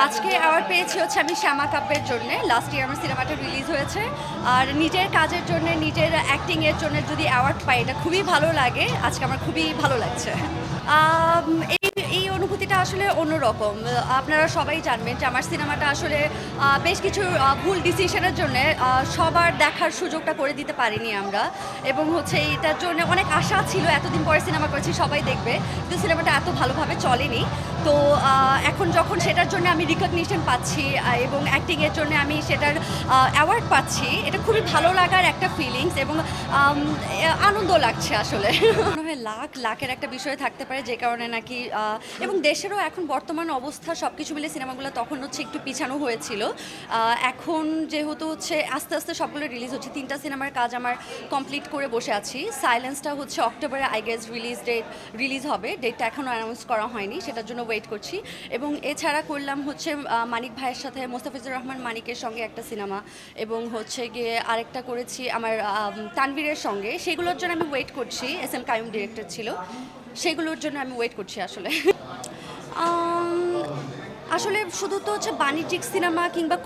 আজকে অ্যাওয়ার্ড পেয়েছি হচ্ছে আমি শ্যামা কাপের জন্য। লাস্ট ইয়ার আমার সিনেমাটা রিলিজ হয়েছে। আর নিজের কাজের জন্য, নিজের অ্যাক্টিংয়ের জন্য যদি অ্যাওয়ার্ড পাই, এটা খুবই ভালো লাগে। আজকে আমার খুবই ভালো লাগছে। আম এই এই অনুভূতিটা আসলে অন্যরকম। আপনারা সবাই জানবেন যে আমার সিনেমাটা আসলে বেশ কিছু ভুল ডিসিশনের জন্যে সবার দেখার সুযোগটা করে দিতে পারিনি আমরা। এবং হচ্ছে এইটার জন্য অনেক আশা ছিল, এতদিন পরে সিনেমা করেছি সবাই দেখবে। কিন্তু সিনেমাটা এত ভালোভাবে চলেনি। তো এখন যখন সেটার জন্য আমি রিকগনিশন পাচ্ছি এবং অ্যাক্টিংয়ের জন্য আমি সেটার অ্যাওয়ার্ড পাচ্ছি, এটা খুবই ভালো লাগার একটা ফিলিংস এবং আনন্দ লাগছে আসলে। মনে হয় লাখের একটা বিষয় থাকতে পারে, যে কারণে নাকি এবং দেশেরও এখন বর্তমান অবস্থা সব কিছু মিলে সিনেমাগুলো তখন হচ্ছে একটু পিছানো হয়েছিল। এখন যেহেতু হচ্ছে আস্তে আস্তে সবগুলো রিলিজ হচ্ছে, 3টা সিনেমার কাজ আমার কমপ্লিট করে বসে আছি। সাইলেন্সটা হচ্ছে অক্টোবরে আই গেস রিলিজ হবে। ডেটটা এখনও অ্যানাউন্স করা হয়নি, সেটার জন্য ওয়েট করছি। এবং এছাড়া করলাম হচ্ছে মানিক ভাইয়ের সাথে, মোস্তাফিজুর রহমান মানিকের সঙ্গে একটা সিনেমা, এবং হচ্ছে গিয়ে আরেকটা করেছি আমার তানভীরের সঙ্গে। সেগুলোর জন্য আমি ওয়েট করছি। SM কাইয়ুম ডিরেক্টর ছিল, সেগুলোর জন্য আমি ওয়েট করছি আসলে। আসলে শুধু তো হচ্ছে বাণিজ্যিক সিনেমা কিংবা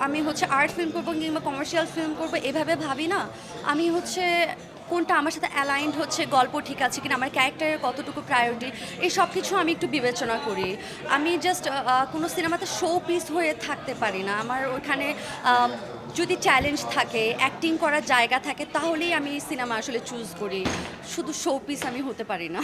আমি হচ্ছে আর্ট ফিল্ম করবো কিংবা কমার্শিয়াল ফিল্ম করবো এভাবে ভাবি না। আমি হচ্ছে কোনটা আমার সাথে অ্যালাইন্ড হচ্ছে, গল্প ঠিক আছে কিনা, আমার ক্যারেক্টারের কতটুকু প্রায়োরিটি, এই সব কিছু আমি একটু বিবেচনা করি। আমি জাস্ট কোনো সিনেমাতে শো পিস হয়ে থাকতে পারি না। আমার ওখানে যদি চ্যালেঞ্জ থাকে, অ্যাক্টিং করার জায়গা থাকে, তাহলেই আমি সিনেমা আসলে চুজ করি। শুধু শো পিস আমি হতে পারি না।